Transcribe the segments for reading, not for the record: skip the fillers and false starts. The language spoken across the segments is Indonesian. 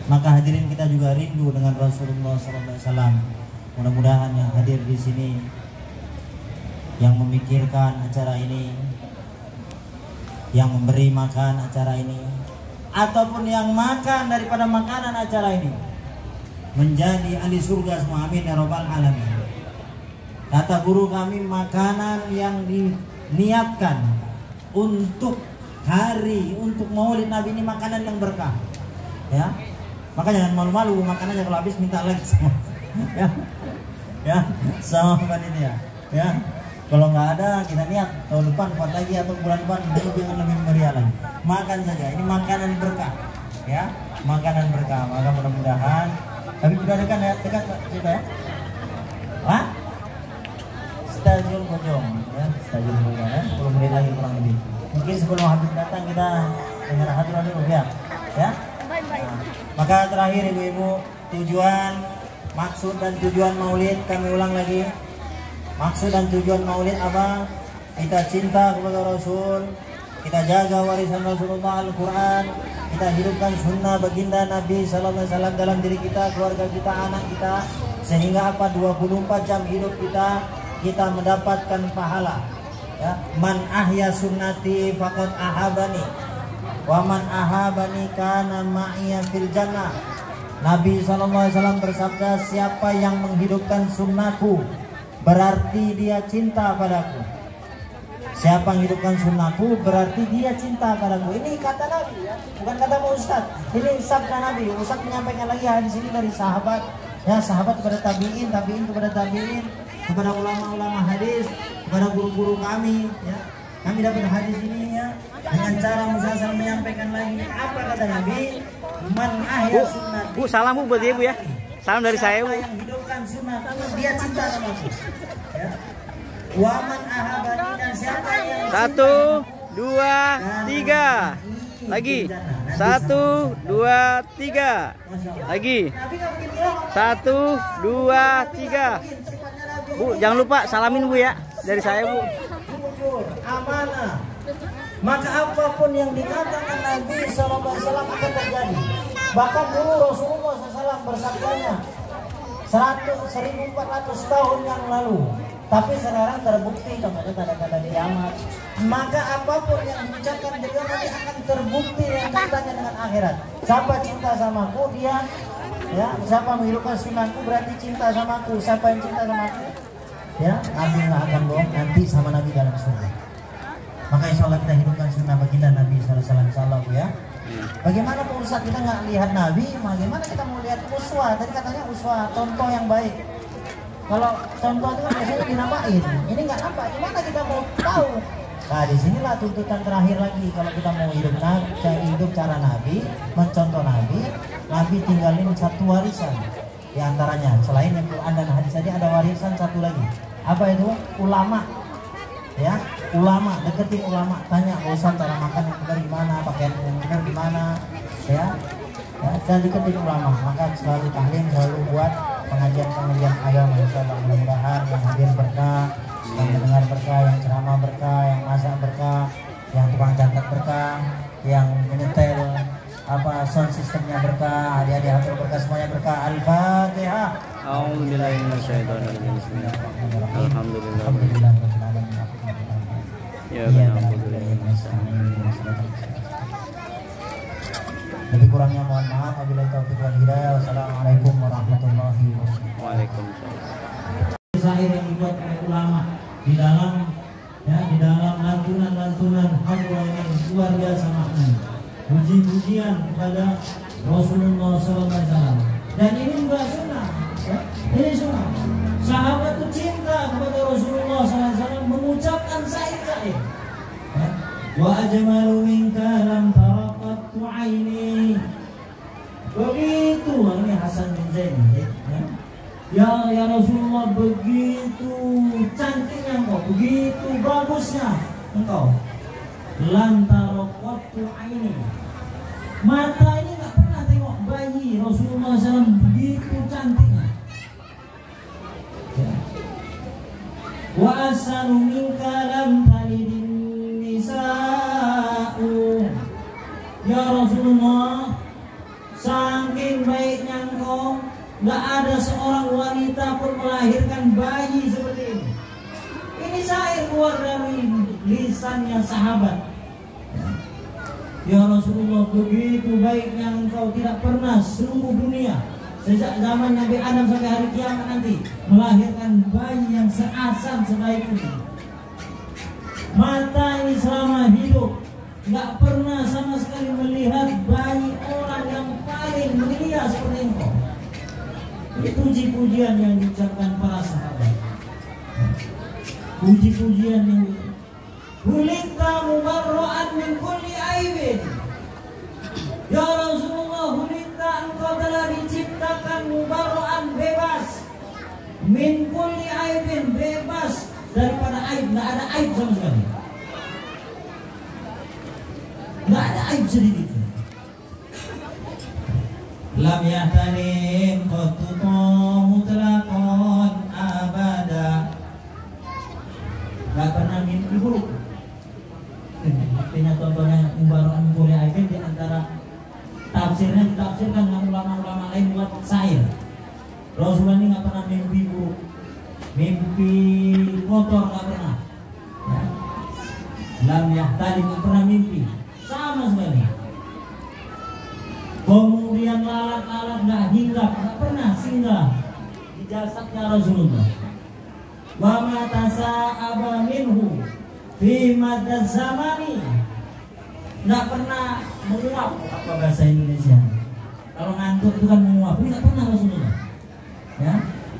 Maka hadirin kita juga rindu dengan Rasulullah SAW. Mudah-mudahan yang hadir di sini, yang memikirkan acara ini, yang memberi makan acara ini, ataupun yang makan daripada makanan acara ini, menjadi ahli surga semua. Amin ya rabbal alamin. Kata guru kami, makanan yang diniatkan untuk hari, untuk maulid Nabi ini makanan yang berkah, ya. Maka jangan malu-malu makanannya, kalau habis minta lagi sama ya sama panitia, ya. Kalau nggak ada, kita niat tahun depan buat lagi, atau bulan depan lebih meriah lagi. Makan saja, ini makanan berkah, ya, makanan berkah. Maka mudah-mudahan, tapi sudah dekat ya, dekat kita ya. Hah? Stasiun Bojong, ya, stasiun Bojong, ya. 10 menit lagi kurang lebih. Mungkin sebelum Habib datang kita dengan hadirin dulu, ya. Nah, maka terakhir ibu-ibu, tujuan, maksud dan tujuan maulid kami ulang lagi. Maksud dan tujuan maulid apa? Kita cinta kepada Rasul, kita jaga warisan Rasulullah Al-Quran, kita hidupkan sunnah baginda Nabi Sallallahu Alaihi Wasallam dalam diri kita, keluarga kita, anak kita, sehingga apa, 24 jam hidup kita mendapatkan pahala, ya. Man ahya sunnati faqad ahabani wa man ahabani kana ma'iya fil jannah. Nabi SAW bersabda, siapa yang menghidupkan sunnahku berarti dia cinta padaku. Siapa yang hidupkan sunnahku berarti dia cinta padaku. Ini kata Nabi, ya, bukan kata Ustaz. Ini sabda Nabi. Ustaz menyampaikan lagi hadis ini dari sahabat, ya, sahabat kepada tabiin, tabiin kepada tabiin, kepada ulama-ulama hadis, kepada guru-guru kami, ya. Kami dapat hadis ini, ya, dengan cara Musa menyampaikan lagi apa kata Nabi. Man ahya sunnati. Bu, salam Bu buat dia Bu, ya. Salam dari saya Bu. Yang hidupkan sunnah, dia cinta sama aku, ya. Waman ahabani, dan siapa yang 1, 2, 3 lagi. 1, 2, 3 lagi. 1, 2, 3. Bu, jangan lupa salamin Bu, ya, dari saya Bu. Jujur, amanah. Maka apapun yang dikatakan Nabi SAW akan terjadi. Bahkan dulu Rasulullah SAW bersabdanya 1400 tahun yang lalu. Tapi sekarang terbukti, contohnya tanda-tanda kiamat. Maka apapun yang diucapkan beliau nanti akan terbukti yang kaitannya dengan akhirat. Siapa cinta samaku, dia, ya, siapa menghidupkan sunnahku berarti cinta samaku. Siapa yang cinta samaku, ya, Nabi nggak akan bohong, nanti sama Nabi dalam surga. Maka insya Allah kita hidupkan sunnah baginda Nabi SAW, ya. Bagaimana Pak Ustadz, kita nggak lihat Nabi, bagaimana kita mau lihat uswah? Tadi katanya uswah, contoh yang baik. Kalau contoh itu kan biasanya dinamain, ini nggak nampak, gimana kita mau tahu? Nah, disinilah tuntutan terakhir lagi. Kalau kita mau hidup cara Nabi, mencontoh Nabi, Nabi tinggalin satu warisan. Di antaranya, selain yang Quran dan hadis tadi, ada warisan satu lagi. Apa itu? Ulama. Ya, ulama, deketin ulama, tanya Ustaz cara makan yang benar gimana, pakaian yang benar gimana, ya, dan deketin ulama. Maka selalu tahlim, selalu buat pengajian-pengajian agama. Insyaallah mudah-mudahan yang hadir berkah, yang mendengar berkah, yang ceramah berkah, yang masak berkah, yang tukang catat berkah, yang menyetel sound sistemnya berkah, adik-adik hadir berkah, semuanya berkah. Al-Fatihah. A'udzubillahi minasyaitonirrajim. Bismillahirrahmanirrahim. Alhamdulillah. Ya, lebih kurangnya mohon maaf. Wabillahi taufiq wal hidayah. Wassalamualaikum warahmatullahi wabarakatuh. Waalaikumsalam. Syair yang dibuat oleh ulama di dalam lantunan Allah yang luar biasa maknanya. Puji-pujian kepada Rasulullah SAW. Dan ini juga sunnah, ya? Ini sunnah. Sahabat itu cinta kepada Rasulullah SAW, mengucapkan syair-syair. Wa ajmalu minka lam taraqattu aini. Begitu, ini Hasan bin Zain. Ya Rasulullah, begitu cantiknya engkau, begitu bagusnya engkau. Lam taraqattu aini. Mata ini nggak pernah tengok bayi Rasulullah SAW begitu cantiknya. Wa asanu minka lam talidin nisa'u. Ya Rasulullah, sang saking baiknya engkau, nggak ada seorang wanita pun melahirkan bayi seperti ini. Ini syair keluar dari lisannya sahabat. Ya Rasulullah, begitu baiknya engkau, tidak pernah seluruh dunia sejak zaman Nabi Adam sampai hari kiamat nanti melahirkan bayi yang seasan sebaik ini. Mata ini selama hidup nggak pernah sama sekali melihat bayi orang yang paling mulia seperti engkau. Ini puji-pujian yang diucapkan para sahabat. Puji-pujian yang Hulika mubarra'an min kulli aibin. Ya Rasulullah, hulika engkau telah diciptakan mubarra'an, bebas, min kulli aibin, bebas daripada aib. Nggak ada aib sama sekali. Nggak ada aib sedikit. Lam yahtalim qattu mutlaqan abada. Nggak pernah mimpi buruk. Artinya contohnya mubarra'an min kulli aibin, di antara tafsirnya ditafsirkan dengan ulama-ulama lain buat syair. Rasulullah ini nggak pernah mimpi buruk, mimpi kotor nggak pernah. Ya. Lam yahtalim, nggak pernah mimpi sama sekali. Kemudian lalat-lalat nggak hinggap, nggak pernah singgah di jasadnya Rasulullah. Wa ma tasa'aba minhu fi madad zamani, nggak pernah menguap. Apa bahasa Indonesia? Kalau ngantuk itu kan menguap. Ini nggak pernah Rasulullah. Ya,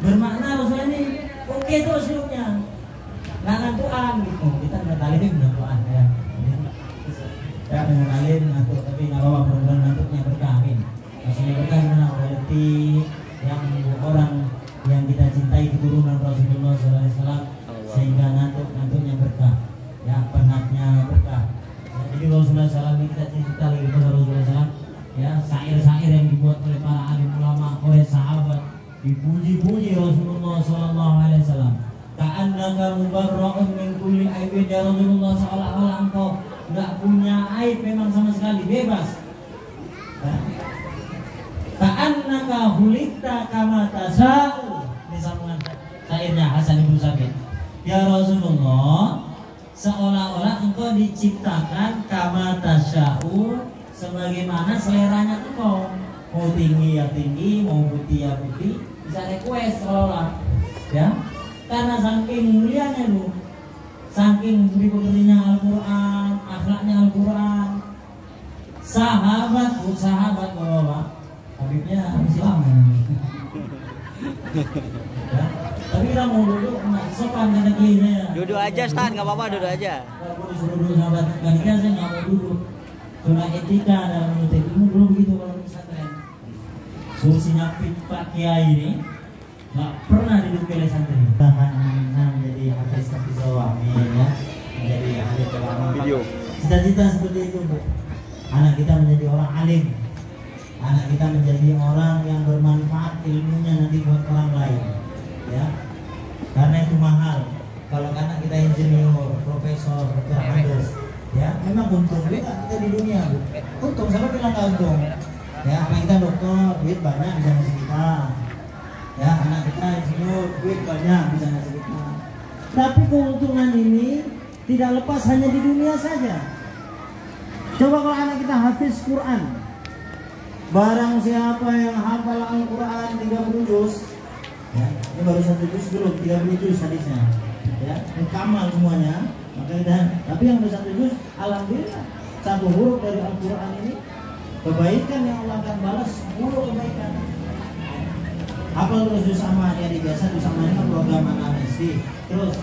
bermakna Rasulullah ini oke terus hidupnya, nggak ngantukan gitu. Kita dengan alim ngantukan ya. Ya dengan alim ngantuk, tapi nggak apa-apa, mudah-mudahan ngantuknya berkah. Amin. Maksudnya berkah mana? Berarti yang orang yang kita cintai keturunan Rasulullah SAW, sehingga ngantuknya berkah. Ya, penatnya berkah. Ya, jadi Rasulullah SAW ini kita cinta lagi kepada Rasulullah SAW. Ya, syair-syair yang dibuat oleh para alim ulama, oleh sahabat, dipuji-puji Rasulullah SAW. Ka'annaka mubarra'un min kulli aibin, ya Rasulullah, seolah-olah engkau nggak punya aib memang sama sekali, bebas. Ya. Ka'annaka hulikta kama tasa'u. Ini sambungan syairnya Hasan Ibnu Sabit. Ya Rasulullah, seolah-olah engkau diciptakan kama tasya'u, sebagaimana seleranya engkau. Mau tinggi ya tinggi, mau putih ya putih, bisa request seolah-olah. Ya, karena saking mulianya lu, saking diperbedinya Al-Quran, akhlaknya Al-Quran. Sahabat bapak, Habibnya masih lama. Ya, tapi kita mau duduk, sopan kata kiainya. Duduk aja Stan, nggak apa-apa, duduk aja. Kalau disuruh duduk sahabat, kadang saya nggak mau duduk. Sunnah etika dalam menuntut ilmu dulu begitu kalau pesantren. Kursinya Pak Kiai ini nggak pernah duduk oleh santri. Tahan menjadi hafiz amin ya, menjadi hafiz Video. Cita-cita seperti itu Bu. Anak kita menjadi orang alim, anak kita menjadi orang yang bermanfaat ilmunya nanti buat orang lain. Ya, karena itu mahal. Kalau anak kita insinyur, profesor, dokter Andes, ya memang untung juga kita di dunia Bu. Untung, siapa bilang nggak untung? Ya, anak kita dokter, duit banyak bisa ngasih kita. Ya, anak kita insinyur, duit banyak bisa ngasih kita. Tapi keuntungan ini tidak lepas hanya di dunia saja. Coba kalau anak kita hafiz Quran, barang siapa yang hafal Al-Quran 30 juz, ya, ini baru 1 juz belum, 30 juz hadisnya, ya, kamal semuanya. Maka kita, tapi yang udah 1 juz, alhamdulillah, 1 huruf dari Al-Quran ini kebaikan yang Allah akan balas 10 kebaikan. Hafal terus juz sama ya, biasa juz sama ini kan program anak SD, terus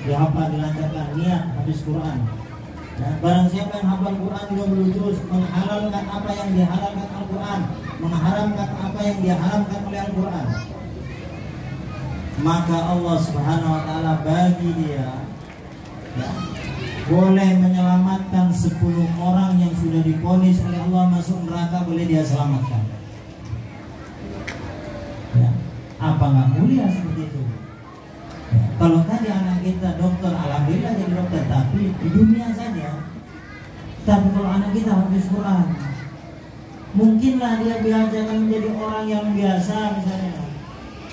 dihafal, dilancarkan niat habis Quran. Nah, barang siapa yang hafal Quran 20 juz, menghalalkan apa yang dihalalkan Al-Quran, mengharamkan apa yang diharamkan oleh Al-Quran, maka Allah Subhanahu wa ta'ala bagi dia, ya, boleh menyelamatkan 10 orang yang sudah divonis oleh Allah masuk neraka, boleh dia selamatkan. Ya, apa nggak mulia seperti itu? Kalau tadi anak kita dokter, alhamdulillah jadi dokter, tapi di dunia saja. Tapi kalau anak kita hafiz Quran, Mungkinlah dia biasakan menjadi orang yang biasa misalnya,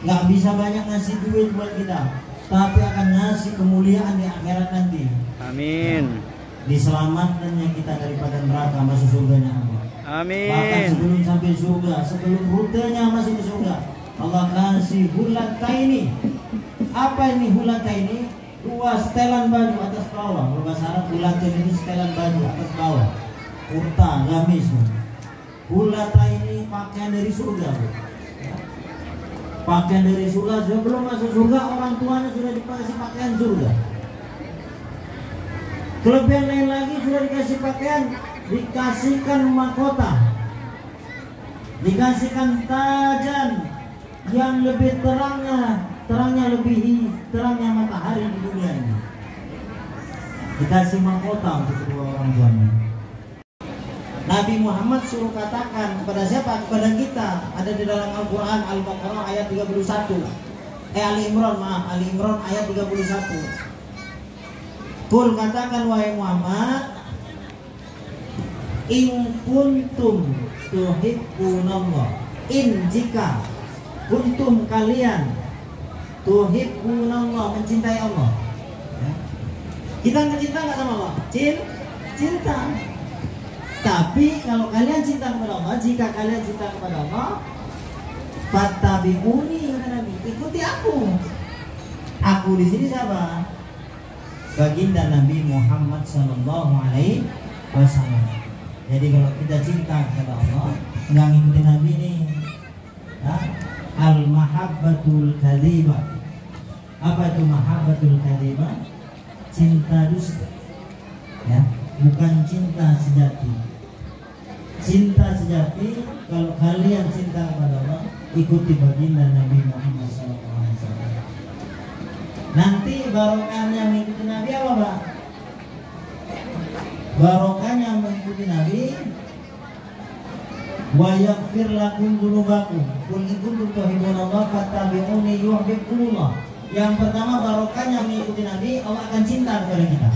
nggak bisa banyak ngasih duit buat kita, tapi akan ngasih kemuliaan di akhirat nanti. Amin. Diselamatkannya kita daripada neraka, masuk surganya Allah. Amin. Bahkan sebelum sampai surga, sebelum rutenya masuk ke surga, Allah kasih hulataini. Apa ini hulataini? Dua setelan baju atas bawah. Berbahasa Arab hulataini itu setelan baju atas bawah, kurta, gamis. Hulataini pakaian dari surga. Pakaian dari surga. Sebelum masuk surga, orang tuanya sudah dikasih pakaian surga. Kelebihan lain lagi, sudah dikasih pakaian, dikasihkan mahkota, dikasihkan tajan yang lebih terangnya lebih terangnya matahari di dunia ini. Dikasih mahkota untuk kedua orang tuanya. Nabi Muhammad suruh katakan kepada siapa? Kepada kita. Ada di dalam Al-Quran, Al-Baqarah ayat 31. Ali Imran ayat 31. Kul, katakan wahai Muhammad, in kuntum tuhibbunallah, in jika kuntum kalian tuhibbunallah, mencintai Allah. Kita mencinta nggak sama Allah? Cinta. Tapi kalau kalian cinta kepada Allah, jika kalian cinta kepada Allah, fattabi'uni, ikuti aku. Aku di sini siapa? Baginda Nabi Muhammad Sallallahu Alaihi Wasallam. Jadi kalau kita cinta kepada Allah, nggak ngikutin Nabi ini, ya? Al-mahabbatul kadhibah. Apa itu mahabbatul kadhibah? Cinta dusta, ya, bukan cinta sejati. Cinta sejati, kalau kalian cinta kepada Allah, ikuti baginda Nabi Muhammad Sallallahu Alaihi Wasallam. Nanti barokahnya mengikuti Nabi apa, Pak? Barokahnya mengikuti Nabi, wa yaghfir lakum dzunubakum. Qul in kuntum tuhibbunallaha fattabi'uni yuhibbukumullah. Yang pertama, barokahnya mengikuti Nabi, Allah akan cinta kepada kita.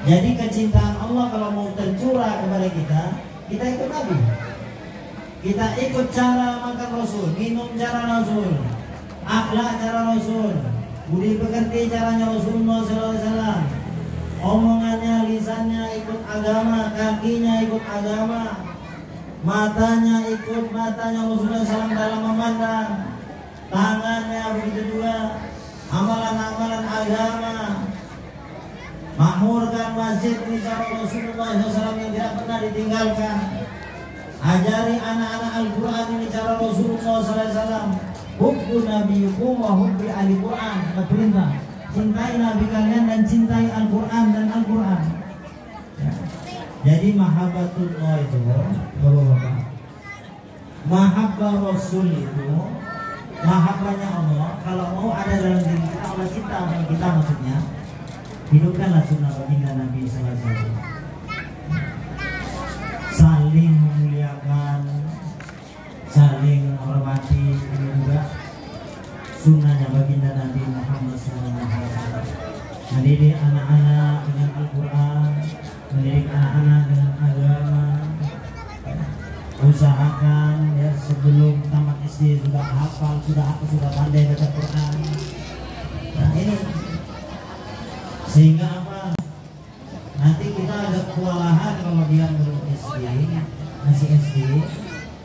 Jadi kecintaan Allah kalau mau tercurah kepada kita, kita ikut Nabi. Kita ikut cara makan Rasul, minum cara Rasul, akhlak cara Rasul, budi pekerti caranya Rasulullah SAW, omongannya, lisannya ikut agama, kakinya ikut agama, matanya ikut matanya Rasulullah SAW dalam memandang, tangannya begitu juga, amalan-amalan agama, makmurkan masjid di cara Rasulullah SAW yang tidak pernah ditinggalkan, ajari anak-anak Al-Quran ini cara Rasulullah SAW. Hubbu nabiyukum wa hubbi ahli Quran. Kita perintah, cintai Nabi kalian dan cintai Al-Quran dan Al-Quran, ya. Jadi mahabbatullah itu, Bapak-bapak, mahabbah Rasul itu, mahabbahnya Allah. Kalau mau ada dalam diri kita, Allah cinta sama kita, maksudnya hidupkanlah sunnah baginda Nabi SAW. Saling memuliakan, saling menghormati, ini juga sunnahnya baginda Nabi Muhammad SAW. Mendidik anak-anak dengan Al-Quran, mendidik anak-anak dengan agama. Usahakan ya sebelum tamat SD sudah hafal, sudah pandai baca Quran. Nah ini sehingga apa? Nanti kita agak kewalahan kalau dia belum SD, masih SD.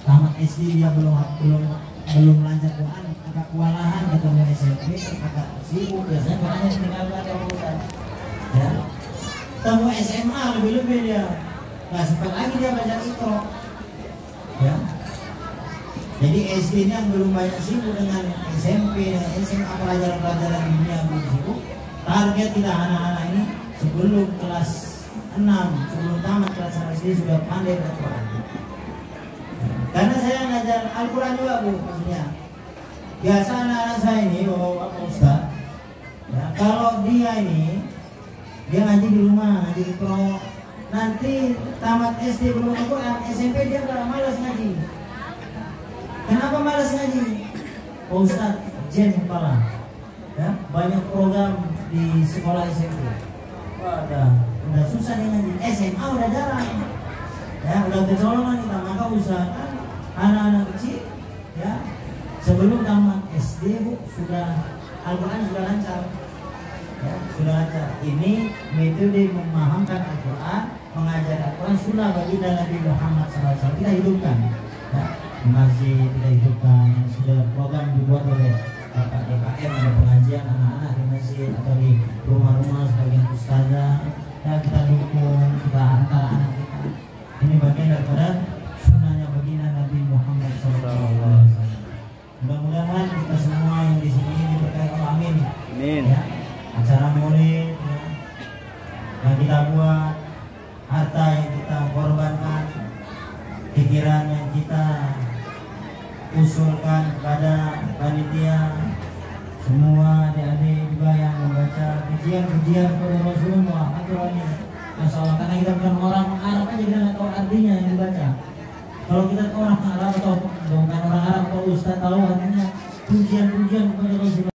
Tamat SD dia belum lancar Quran, agak kewalahan. Ketemu SMP agak sibuk, biasanya Qurannya ditinggalkan ada urusan, ya. Ketemu SMA lebih dia nggak sempat lagi dia baca Iqra, ya. Jadi SD ini yang belum banyak sibuk dengan SMP, SMA, pelajaran-pelajaran dunia belum sibuk. Target kita anak-anak ini sebelum kelas 6, sebelum tamat kelas 1 SD sudah pandai baca Quran. Karena saya ngajar Al-Quran juga, Bu, maksudnya. Biasa anak-anak saya ini, Bapak Ustaz, ya, kalau dia ngaji di rumah, ngaji di pro, nanti tamat SD belum Al-Quran, SMP dia udah malas ngaji. Kenapa malas ngaji? Pak Ustaz, jam kepala, ya, banyak program di sekolah SMP. Udah susah nih ngaji. SMA udah jarang, Ya, udah kecolongan kita, maka usahakan anak-anak kecil ya sebelum tamat SD Bu sudah Al-Quran sudah lancar. Ya, sudah lancar. Ini metode memahamkan Al-Quran, mengajar Al-Quran sunnah bagi Nabi Muhammad SAW. Kita hidupkan. Ya, di masjid kita hidupkan yang sudah program dibuat oleh Bapak DKM, ada pengajian anak-anak di masjid atau di rumah-rumah sebagian ustazah. Ya, kita dukung, kita antar anak kita. Ini bagian daripada sunnahnya baginda Nabi Muhammad SAW. Mudah-mudahan kita semua yang di sini diberkahi Allah, amin. Amin. Ya, acara maulid ya, yang kita buat, harta yang kita korbankan, pikiran yang kita usulkan kepada panitia, semua adik-adik juga yang membaca pujian-pujian kepada Rasulullah. Masya Allah, karena kita bukan orang Arab aja kita nggak tahu artinya yang dibaca. Kalau kita tahu orang Arab atau bukan orang Arab atau Ustaz tahu artinya pujian-pujian kepada Rasulullah.